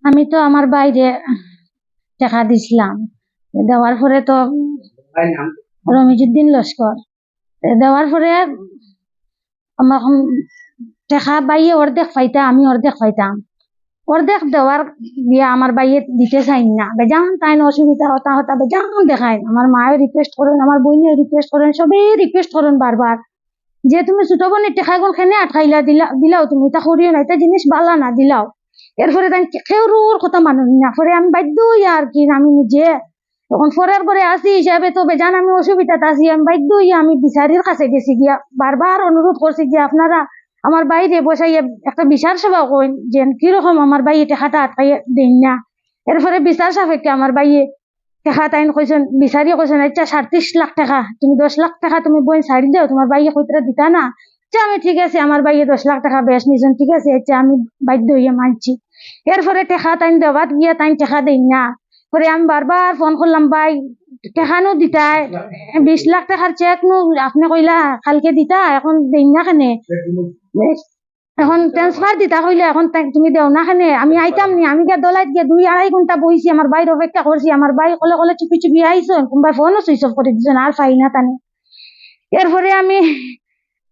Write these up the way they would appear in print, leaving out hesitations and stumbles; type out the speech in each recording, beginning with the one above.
আমি তো আমার বাইরে টাকা দিছিলাম, দেওয়ার পরে তো রমিজুদ্দিন লস্কর দেওয়ার পরে আমার টাকা বাইয়ে অর্ধেক পাইতা, আমি অর্ধেক পাইতাম। অর্ধেক দেওয়ার গিয়া আমার বাইয়ে দিতে চাইন না, বেজান তাই অসুবিধা হতা হতা বেজান দেখায়। আমার মায়ের রিকোয়েস্ট করেন, আমার বইনে রিকোয়েস্ট করেন, সবে রিকোয়েস্ট করেন বারবার যে তুমি ছোট বোনের টাকাগুলো খেনে আটকাইলা দিলাও, তুমি তা করিও না, এটা জিনিস বালা না দিলাও। এরপরে তাই কেউর কথা মানুন না, পরে আমি বাধ্য হইয়া আর কি আমি নিজে তখন ফরের করে আসি হিসাবে তো বেজান আমি অসুবিধাতে আছি, আমি বাধ্য হইয়া আমি বিচারের কাছে গেছি গিয়া বারবার অনুরোধ করছি যে আপনারা আমার বাইরে বসাইয়া একটা বিচার সভা করেন যে কিরকম আমার বাইয়ে টাকাটা আটকাইয়া দেন না। এরপরে বিচার সাপেক্ষে আমার বাইয়ে টাকা তাইন কইছেন, বিচারিয়ে কইছেন আচ্ছা 37 লাখ টাকা, তুমি 10 লাখ টাকা তুমি বই ছাড়ি দাও, তোমার বাইয়ে কইতরা দিতা না। আচ্ছা আমি ঠিক আছে, আমার বাইয়ে 10 লাখ টাকা বেশ নিয়েছেন, ঠিক আছে, আচ্ছা আমি বাধ্য হইয়া মানছি। এরপরে টাকা তাইন দেওয়াত গিয়া তাইন টাকা দেই না। পরে আমি বারবার ফোন করলাম, ভাই টাকা নো দিতাই 20 লাখ টাকার চেক নো আপনি কইলা কালকে দিতা, এখন দেই না কেনে, এখন ট্রান্সফার দিতা কইলে এখন তুমি দেও না কেনে, আমি আইতাম নি। আমি গিয়া দলাইত গিয়া 2-2.5 ঘন্টা বইছি, আমার বাইরে অপেক্ষা করছি, আমার ভাই কলে কলে চুপি চুপি আইসন, কোনবা ফোনও সুইচ অফ করে দিছেন, আর পাই না তানে। এরপরে আমি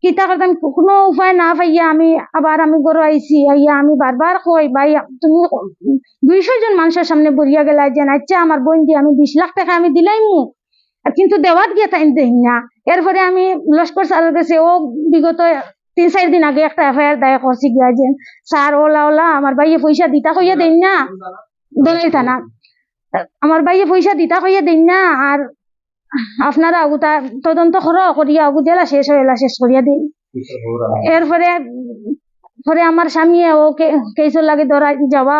কিতা করতাম, কোনো উপায় না পাইয়া আমি আবার আমি গরু আইছি, আইয়া আমি বারবার কই ভাই তুমি 200 জন মানুষের সামনে বরিয়া গেলা যে আচ্ছা আমার বোন দিয়ে আমি 20 লাখ টাকা আমি দিলাইমু, কিন্তু দেওয়াত গিয়া তাই দেই না। এরপরে আমি লস্কর স্যারের কাছে ও বিগত 3-4 দিন আগে একটা এফআইআর দায়ের করছি গিয়া যে স্যার ওলা ওলা আমার ভাইয়ে পয়সা দিতা কইয়া দেই না, দলিল থানা আমার ভাইয়ে পয়সা দিতা কইয়া দেই না, আর আপনারা ওটা তদন্ত করিয়া ওগু জেলা শেষ হইলা শেষ করিয়া দিই। এরপরে পরে আমার স্বামী ও কেসের লাগে ধরা যাওয়া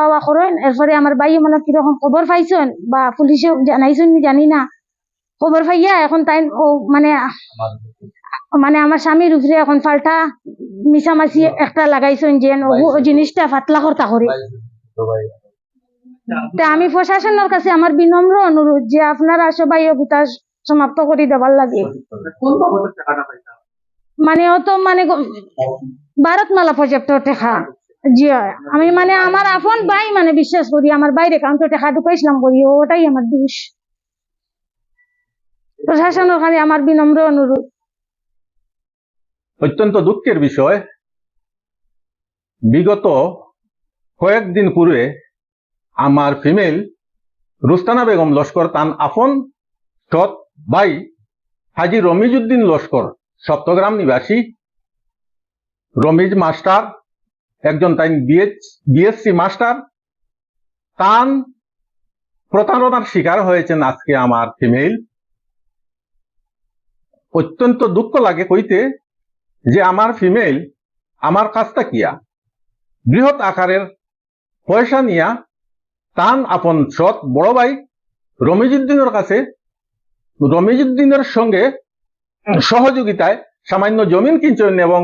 আওয়া করেন। এরপরে আমার ভাইয়ে মানে কিরকম খবর পাইছেন বা পুলিশে জানাইছেন জানি না, খবর পাইয়া এখন তাই ও মানে আমার স্বামীর উপরে এখন পাল্টা মিছামাছি একটা লাগাইছেন যে জিনিসটা ফাতলা কর্তা করে। আমি প্রশাসনের কাছে আমার বিনম্র অনুরোধ যে আপনারা সবাই ওটা সমাপ্ত করে দেবার লাগে। মানে ও তো মানে ভারতমালা প্রজেক্টর টাকা, জি আমি মানে আমার আপন ভাই মানে বিশ্বাস করি আমার বাইরে কাউন্টে টাকা ঢুকাইছিলাম করি, ওটাই আমার দোষ। প্রশাসনের কাছে আমার বিনম্র অনুরোধ। অত্যন্ত দুঃখের বিষয়, বিগত কয়েকদিন পূর্বে আমার ফিমেল রুস্তানা বেগম লস্কর তান আপন সৎ ভাই হাজি রমিজউদ্দিন লস্কর সপ্তগ্রাম নিবাসী রমিজ মাস্টার, একজন তাই বিএসসি মাস্টার, তান প্রতারণার শিকার হয়েছেন আজকে আমার ফিমেল। অত্যন্ত দুঃখ লাগে কইতে যে আমার ফিমেল আমার কাজটা কিয়া বৃহৎ আকারের পয়সা নিয়া তান আপন সৎ বড় ভাই রমিজউদ্দিনের কাছে, রমিজউদ্দিনের সঙ্গে সহযোগিতায় সামান্য জমিন কিনছেন এবং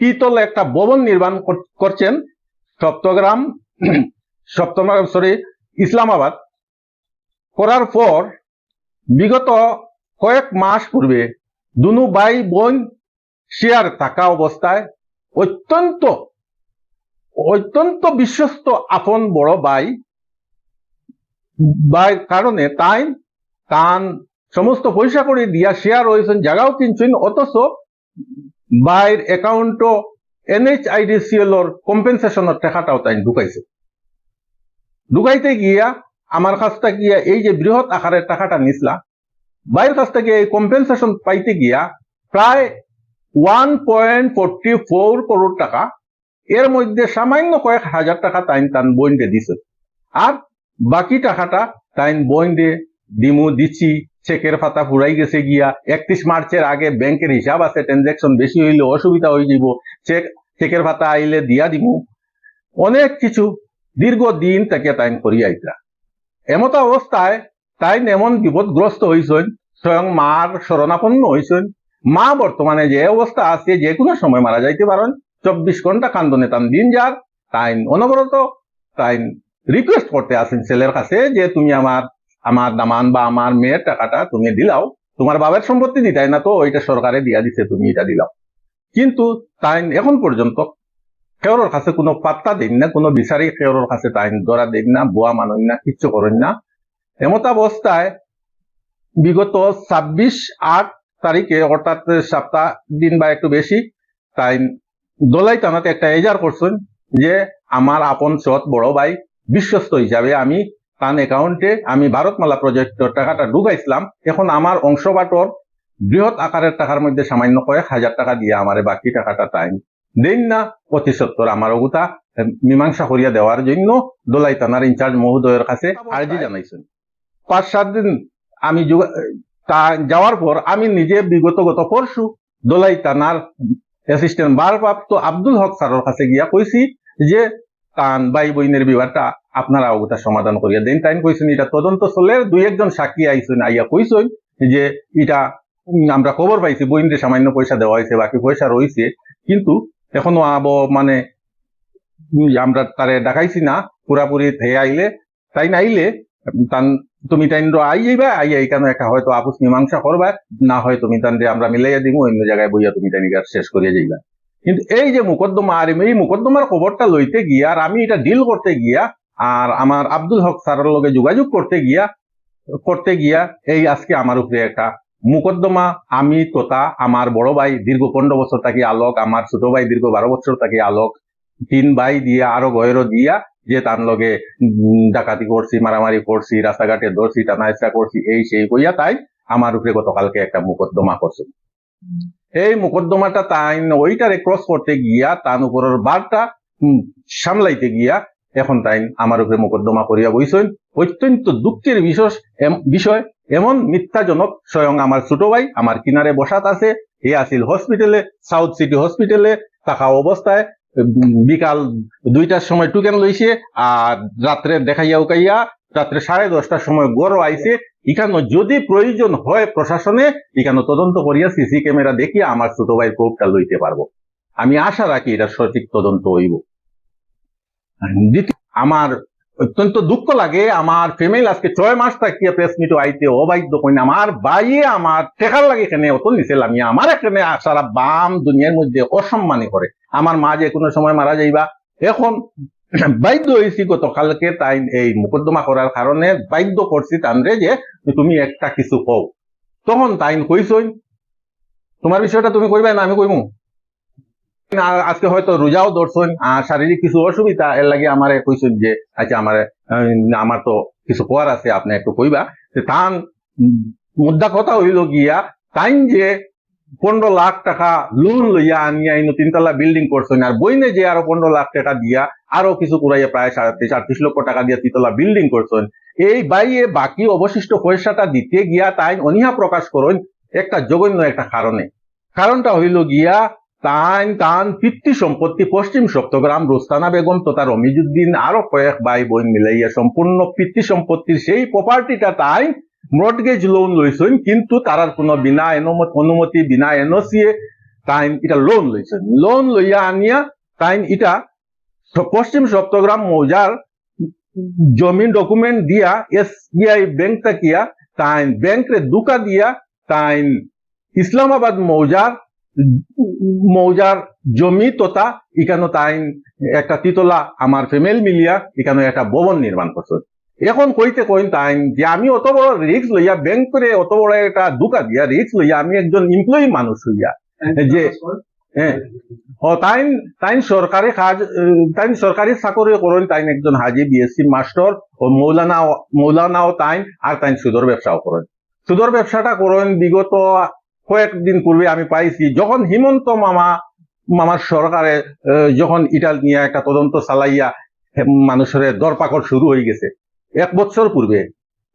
দ্বিতল একটা ভবন নির্মাণ করছেন ইসলামাবাদ। করার পর বিগত কয়েক মাস পূর্বে দুনু ভাই বোন শেয়ার থাকা অবস্থায় অত্যন্ত বিশ্বস্ত আপন বড় ভাই কারণে তান সমস্ত পয়সা করে দিয়া শেয়ার হয়েছেন, জায়গাও কিনছেন, অথচ ভাইয়ের অ্যাকাউন্টও NHIDCL কম্পেনসেশনের টাকাটাও তাই ঢুকাইতে গিয়া আমার কাছ থেকে গিয়া এই যে বৃহৎ আকারের টাকাটা নিসলা ভাইয়ের কাছ থেকে এই কম্পেনসেশন পাইতে গিয়া প্রায় 1.44 করোড় টাকা, এর মধ্যে সামান্য কয়েক হাজার টাকা তান বইন্ডে দিছে, আর বাকি টাকাটা তাই বইন্ডে দিচ্ছি। চেকের পাতা ফুরাই গেছে গিয়া 31 মার্চের আগে ব্যাংকের হিসাব আছে, ট্রানজাকশন বেশি হইলে অসুবিধা হয়ে যাব, চেকের পাতা আইলে দিয়া দিব, অনেক কিছু দীর্ঘদিন থেকে তাই করিয়া আইতরা। এমত অবস্থায় তাই এমন বিপদগ্রস্ত হয়েছেন, স্বয়ং মার শরণাপন্ন হয়েছেন। মা বর্তমানে যে অবস্থা আছে যে কোনো সময় মারা যাইতে পারেন, 24 ঘন্টা কান্দনে তান দিন যার। তাই অনবরত তাই রিকোয়েস্ট করতে আসেন ছেলের কাছে যে তুমি আমার দামান বা আমার মেয়ের টাকাটা তুমি দিলাও, তোমার বাবার সম্পত্তি দিতাই না তো, ওইটা সরকারে দিয়া দিছে, তুমি এটা দিলাও। কিন্তু তাই এখন পর্যন্ত কেউর কাছে কোনো পাত্তা দিন না, কোনো বিচারি কেউর কাছে তাই ধরা দিন না, বুয়া মানুন না, কিচ্ছু করেন না। এমত অবস্থায় বিগত 26/8 তারিখে, অর্থাৎ সপ্তাহ দিন বা একটু বেশি, তাই দোলাই থানাতে একটা এজার করছেন যে আমার আপন সৎ বড় ভাই বিশ্বস্ত হিসাবে আমি তার অ্যাকাউন্টে আমি ভারতমালা প্রজেক্টের টাকাটা ঢুকাইছিলাম। এখন আমার অংশবাটর বৃহৎ আকারের টাকার মধ্যে সামান্য কয়েক হাজার টাকা দিয়ে আমার বাকি টাকাটা তাই দেন না, অতি সত্তর আমার ওগুতা মীমাংসা করিয়া দেওয়ার জন্য দোলাই থানার ইনচার্জ মহোদয়ের কাছে আর্জি জানাইছেন। 5-7 দিন আমি যাওয়ার পর আমি নিজে গত পরশু দোলাই থানার অ্যাসিস্ট্যান্ট ভারপ্রাপ্ত আব্দুল হক স্যারের কাছে গিয়া কইছি যে তান ভাই বোনের বিবাহটা আপনারা ওটা সমাধান করিয়া দেন। তাই কইছেন এটা তদন্ত চলে, 2-1 সাক্ষী আইছেন, আইয়া কইছেন যে এটা আমরা খবর পাইছি বইনদের সামান্য পয়সা দেওয়া হয়েছে, বাকি পয়সা রয়েছে, কিন্তু এখনো মানে আমরা তারে দেখাইছি না পুরাপুরি থেকে আইলে তাই না আইলে তুমি তাই আইবা আইয়া এখানে একটা হয়তো আপুস মীমাংসা করবা, না হয় তুমি তান আমরা মিলাইয়া দিব, অন্য জায়গায় বইয়া তুমি তাই শেষ করিয়া যাইবা। কিন্তু এই যে মুকদ্দমা, আর এই মুকদ্দমার খবরটা লইতে গিয়া আর আমি এটা ডিল করতে গিয়া আর আমার আব্দুল হক স্যারের লগে যোগাযোগ করতে গিয়া এই আজকে আমার উপরে একটা মুকদ্দমা, আমি তথা আমার বড় ভাই দীর্ঘ 15 বছর থাকি আলোক, আমার ছোট ভাই দীর্ঘ 12 বছর থাকি আলোক, 3 ভাই দিয়া আরো গয়েরও দিয়া যে তার লগে ডাকাতি করছি, মারামারি করছি, রাস্তাঘাটে ধরছি, টানাহেচড়া করছি, এই সেই কইয়া তাই আমার উপরে গতকালকে একটা মুকদ্দমা করছে। এই মুকদ্দমাটা তাই ওইটারে ক্রস করতে গিয়া তার উপরের বারটা সামলাইতে গিয়া এখন তাই আমার উপরে মুকদ্দমা করিয়া বইছেন। অত্যন্ত দুঃখের বিষয়, এমন মিথ্যাজনক স্বয়ং আমার ছোট ভাই আমার কিনারে বসাত আছে, এ আসিল হসপিটালে, সাউথ সিটি হসপিটালে থাকা অবস্থায় বিকাল 2টার সময় টুকেন লইছে, আর রাত্রে দেখাইয়া উকাইয়া রাত্রে 10:30টার সময় গড় আইছে। এখানে যদি প্রয়োজন হয় প্রশাসনে এখানে তদন্ত করিয়া সিসি ক্যামেরা দেখিয়া আমার ছোট ভাইয়ের প্রুফটা লইতে পারবো। আমি আশা রাখি এটা সঠিক তদন্ত হইব। আমার অত্যন্ত দুঃখ লাগে, আমার ফ্যামিলি আজকে 6 মাস থাকিয়া প্রেস মিটও আইতে অবাধ্য কইন, আমার বাইয়ে আমার টেকার লাগে এখানে অত নিচে লামিয়া আমার এখানে সারা বাম দুনিয়ার মধ্যে অসম্মানী করে। আমার মা যে কোনো সময় মারা যাইবা, এখন বাধ্য হয়েছি গতকালকে তাই এই মুকদ্দমা করার কারণে বাধ্য করছি তানরে যে তুমি একটা কিছু কও। তখন তাই কইছই তোমার বিষয়টা তুমি কইবা না আমি কইমু, আজকে হয়তো রোজাও ধরছেন আর শারীরিক কিছু অসুবিধা এর লাগে আমারে কইছেন যে আচ্ছা আমার তো কিছু করার আছে, আপনি একটু কইবা। তান মুদ্রা কথা হইল গিয়া তাই যে 15 লাখ টাকা লোন লইয়া আনিয়া 3 তলা বিল্ডিং করছেন, আর বইনে যে আরো 15 লাখ টাকা দিয়া আরো কিছু কুড়াইয়া প্রায় 37-38 লক্ষ টাকা দিয়া 3 তলা বিল্ডিং করছেন। এই বাইয়ে বাকি অবশিষ্ট পয়সাটা দিতে গিয়া তাই অনীহা প্রকাশ করেন একটা জঘন্য একটা কারণটা হইল গিয়া তান পিতৃ সম্পত্তি পশ্চিম সপ্তগ্রাম রোস্তানা বেগম তথা রমিজুদ্দিন আরো কয়েক ভাই বোন মিলাইয়া সম্পূর্ণ পিতৃ সম্পত্তির সেই প্রপার্টিটা তাই মর্টগেজ লোন লইছেন, কিন্তু তারার কোনো বিনা অনুমতি বিনা এনওসি তাই এটা লোন লইছেন। লোন লইয়া আনিয়া তাই এটা পশ্চিম সপ্তগ্রাম মৌজার জমিন ডকুমেন্ট দিয়া SBI ব্যাংক তাকিয়া তাই ব্যাংকরে দুকা দিয়া তাই ইসলামাবাদ মৌজার জমি তথা এখানে তাই একটা 3তলা আমার ফ্যামিলি মিলিয়া এখানে একটা ভবন নির্মাণ করছে। এখন কইতে কইন তাই যে আমি অত বড় রিস্ক লইয়া ব্যাংক করে অত বড় একটা দুকা দিয়া রিস্ক লইয়া আমি একজন এমপ্লয়ি মানুষ হইয়া যে তাই সরকারি কাজ তাই সরকারি চাকরি করেন, তাই একজন হাজি BSc মাস্টার ও মৌলানাও তাই আর তাই সুদর ব্যবসাও করেন। সুদর ব্যবসাটা করেন বিগত কয়েকদিন পূর্বে আমি পাইছি যখন হিমন্ত মামার সরকারে যখন এটা নিয়ে একটা তদন্ত চালাইয়া মানুষের দরপাকড় শুরু হয়ে গেছে 1 বছর পূর্বে,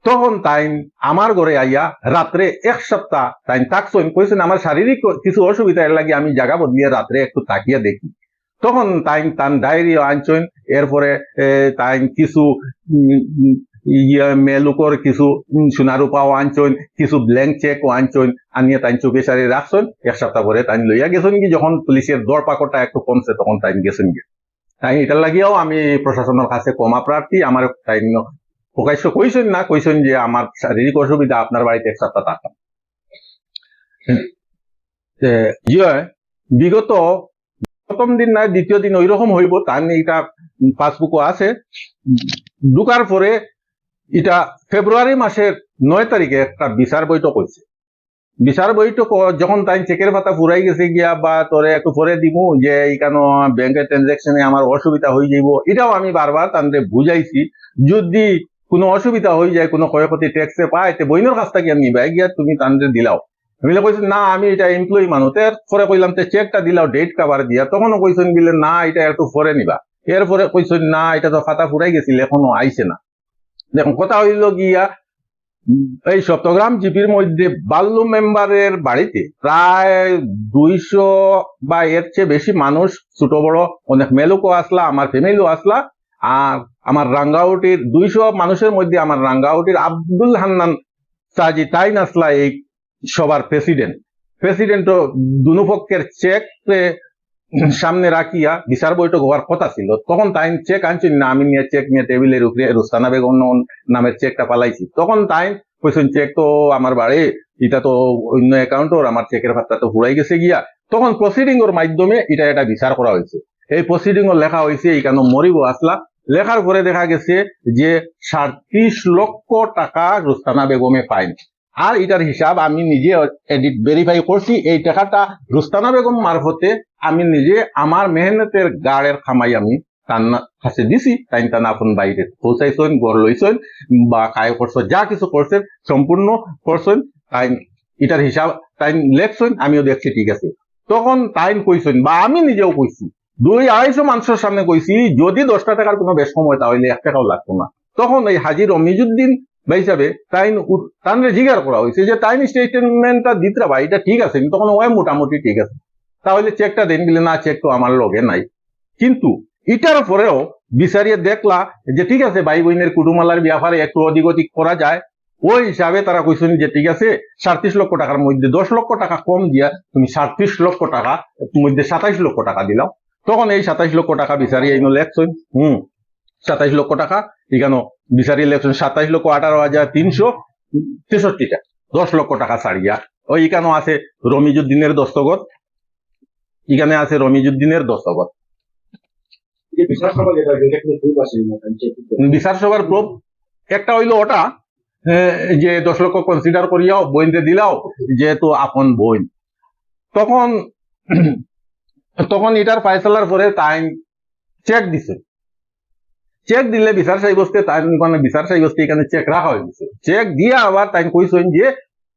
তখন তাই আমার ঘরে আইয়া রাত্রে 1 সপ্তাহ তাই থাকছেন, কইছেন আমার শারীরিক কিছু অসুবিধা এর লাগে আমি জায়গা বদলিয়ে রাত্রে একটু তাকিয়া দেখি। তখন তাই তান ডায়েরিও আনছেন, এরপরে তাই কিছু মেলুকর কিছু সোনারূপাও আনছেন, কিছু ব্ল্যাঙ্ক চেকও আনছেন, আনিয়ে তাই চোখে সারি রাখছেন। 1 সপ্তাহ পরে তাই লইয়া গেছেন কি যখন পুলিশের দরপাকড়টা একটু কমছে তখন তাই গেছেন গিয়ে। তাই এটার লাগিয়াও আমি প্রশাসনের কাছে ক্ষমা প্রার্থী। আমার তাই প্রকাশ্য কইছেন যে আমার শারীরিক অসুবিধা আপনার বাড়িতে 1 সপ্তাহ থাকতাম। বিগত প্রথম দিন না দ্বিতীয় দিন ওইরকম হইব, তার এটা পাসবুকও আছে। ঢুকার পরে এটা ফেব্রুয়ারি মাসের 9 তারিখে একটা বিচার বৈঠক হয়েছে। বিচার বৈঠক যখন তাই চেকের পাতা ফুরাই গেছে গিয়া বা তোরে একটু পরে দিব যে এইখানে ব্যাংকের ট্রানজাকশনে আমার অসুবিধা হয়ে যাইব, এটাও আমি বারবার তাদের বুঝাইছি। যদি কোনো অসুবিধা হয়ে যায়, কোনো ক্ষয়ক্ষতি ট্যাক্সে পায়, তে বইনের কাছ থেকে আমি নিবাই গিয়া তুমি তাদের দিলাও। আমি কইছি না আমি এটা এমপ্লয়ি মানুষ। এরপরে কইলাম তে চেকটা দিলাও ডেট কাভার দিয়া, তখনও কইছেন বিলে না এটা একটু পরে নিবা। এরপরে কইছেন না এটা তো খাতা ফুরাই গেছিল এখনো আইছে না। দেখুন কথা হইল গিয়া এই সপ্তগ্রাম জিপির মধ্যে বাল্লু মেম্বারের বাড়িতে প্রায় 200 বা এর চেয়ে বেশি মানুষ, ছোট বড় অনেক মেলুকও আসলা, আমার ফ্যামিলিও আসলা। আর আমার রাঙ্গাউটির 200 মানুষের মধ্যে আমার রাঙ্গাউটির আব্দুল হান্নান সাজি তাই আসলা এই সবার প্রেসিডেন্টও দুনো পক্ষের চেক সামনে রাখিয়া বিচার বৈঠক হওয়ার কথা ছিল। তখন তাই চেক আনছেন না, আমি নিয়ে চেক নিয়ে টেবিলের উপরে রুস্তানা বেগম নামের চেকটা পালাইছি। তখন তাই কইছেন চেক তো আমার বাড়ি, এটা তো অন্য অ্যাকাউন্ট, ওর আমার চেকের পাত্তা তো ফুরাই গেছে গিয়া। তখন প্রসিডিং এর মাধ্যমে এটা একটা বিচার করা হয়েছে। এই প্রসিডিং এর লেখা হয়েছে এইখানে মরিব আসলা। লেখার পরে দেখা গেছে যে 37 লক্ষ টাকা রুস্তানা বেগমে পাইনি। আর এটার হিসাব আমি নিজে এডিট ভেরিফাই করছি। এই টাকাটা রুস্তানা বেগম মারফতে আমি নিজে আমার মেহনতের গাড়ের খামাই আমি তার কাছে দিছি। তাই তার আপন বাইরে পৌঁছাইছেন, গড় লইছেন বা কায় করছেন, যা কিছু করছেন সম্পূর্ণ করছেন। তাই এটার হিসাব তাই লেখছেন, আমিও দেখছি ঠিক আছে। তখন তাই কইছেন বা আমি নিজেও কইছি, 200-250 মানুষের সামনে কইছি যদি 10টা টাকার কোনো বেশ সময় তাহলে 1 টাকাও লাগতো না। তখন এই হাজী রমিজউদ্দিন ভাই হিসাবে তাই জিজ্ঞাসা করা হয়েছে যে তাই স্টেটমেন্টটা দিতে ভাই এটা ঠিক আছে, তখন ওই মোটামুটি ঠিক আছে, তাহলে চেকটা দেন বলে না চেক তো আমার লগে নাই। কিন্তু এটার পরেও বিচারিয়ে দেখলা যে ঠিক আছে ভাই বোনের কুটুমালার ব্যাপারে একটু অধিক করা যায়। ওই হিসাবে তারা কইছেন যে ঠিক আছে 37 লক্ষ টাকার মধ্যে 10 লক্ষ টাকা কম দিয়া তুমি 37 লক্ষ টাকা মধ্যে 27 লক্ষ টাকা দিলাও। তখন এই 27 লক্ষ টাকা বিচারিয়ে এই লেখছেন 27 লক্ষ টাকা এখানে বিচারি ইলেকশন 27,18,363 টাকা, 10 লক্ষ টাকা ছাড়িয়া। ওই এখানে আছে রমিজউদ্দিনের দস্তখত, এখানে আছে রমিজউদ্দিনের দস্তখত। বিচার সভার প্রুফ একটা হইলো ওটা যে 10 লক্ষ কনসিডার করিয়াও বইনতে দিলাও যেহেতু আপন বইন। তখন এটার ফায়সালার পরে তাই চেক দিছে। চেক দিলে বিচার সাহিবস্তে তাই বিচার সাহিবস্তে এখানে চেক রাখা হয়েছে। চেক দিয়ে আবার তাই কইছেন যে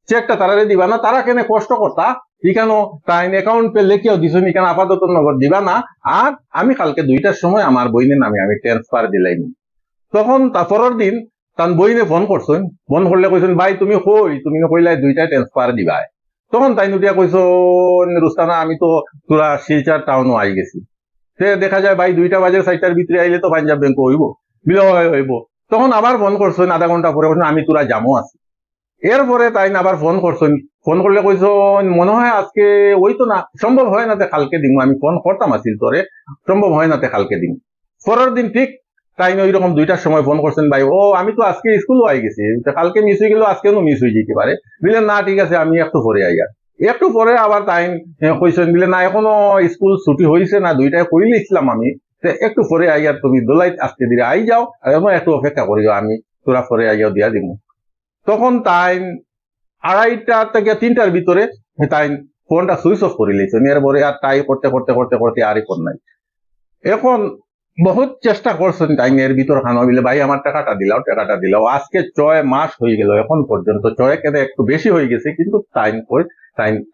চেকটা তারারে দিবা না, তারা কেন কষ্ট করতা, এখানে তাই অ্যাকাউন্ট পে লেখেও দিছেন, এখানে আপাতত নগদ দিবা না। আর আমি কালকে 2টার সময় আমার বইনের নামে আমি ট্রান্সফার দিলাইনি। তখন তারপরের দিন তার বইনে ফোন করছেন, ফোন করলে কইছেন ভাই তুমি কই, তুমি কইলাই 2টা ট্রান্সফার দিবা। তখন তাই নুটিয়া কইছেন রুস্তানা আমি তো তোরা শিলচর টাউনও আই গেছি। দেখা যায় ভাই 2টা বাজে 4টার ভিতরে আইলে তো পাঞ্জাব ব্যাংক হইব, হইব। তখন আবার ফোন করছেন আধা ঘন্টা পরে, বলছেন আমি তোরা জামো আছি। এরপরে তাই আবার ফোন করছেন, ফোন করলে কইছেন মনে হয় আজকে ওই তো না, সম্ভব হয় না তে কালকে দিন। আমি ফোন করতাম আসিল তোরে, সম্ভব হয় না তে কালকে দিন। পরের দিন ঠিক তাই ওই রকম 2টার সময় ফোন করছেন ভাই ও আমি তো আজকে স্কুলও আই গেছি, কালকে মিস হয়ে গেল আজকেও মিস হয়ে যেতে পারে। বললেন না ঠিক আছে আমি একটু পরে আই। আর একটু পরে আবার তাই কইছেন বলে না এখনো স্কুল ছুটি হয়েছে না, 2টায় করিলে ইসলাম আমি একটু পরে আই, আর তুমি দোলাই আজকে দিলে আই যাও, আর একটু অপেক্ষা করি যাও, আমি তোরা পরে আইয়াও দিয়া দিব। তখন তাই 2:30 থেকে 3টার ভিতরে তাই ফোনটা সুইচ অফ করে লিয়েছেন। এরপরে আর তাই করতে করতে করতে করতে আরই ফোন নাই। এখন বহুত চেষ্টা করছেন তাই এর ভিতর খানো বলে ভাই আমার টাকাটা দিলাও। আজকে 6 মাস হয়ে গেল এখন পর্যন্ত, 6 কেন একটু বেশি হয়ে গেছে, কিন্তু তাই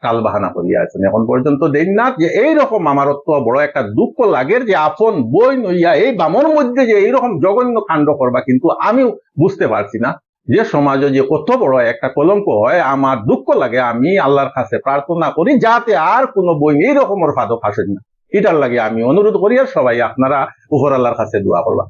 কাল বাহানা করিয়া আছেন, এখন পর্যন্ত দেন না। যে এইরকম আমার তো বড় একটা দুঃখ লাগে যে আপন বই নইয়া এই বামর মধ্যে যে এইরকম জঘন্য কাণ্ড করবা, কিন্তু আমি বুঝতে পারছি না যে সমাজে যে কত বড় একটা কলঙ্ক হয়। আমার দুঃখ লাগে, আমি আল্লাহর কাছে প্রার্থনা করি যাতে আর কোনো বই এইরকমের ফাঁদো ফাঁসেন না। এটার লাগে আমি অনুরোধ করি আর সবাই আপনারা উপর আল্লাহর কাছে দোয়া করবা।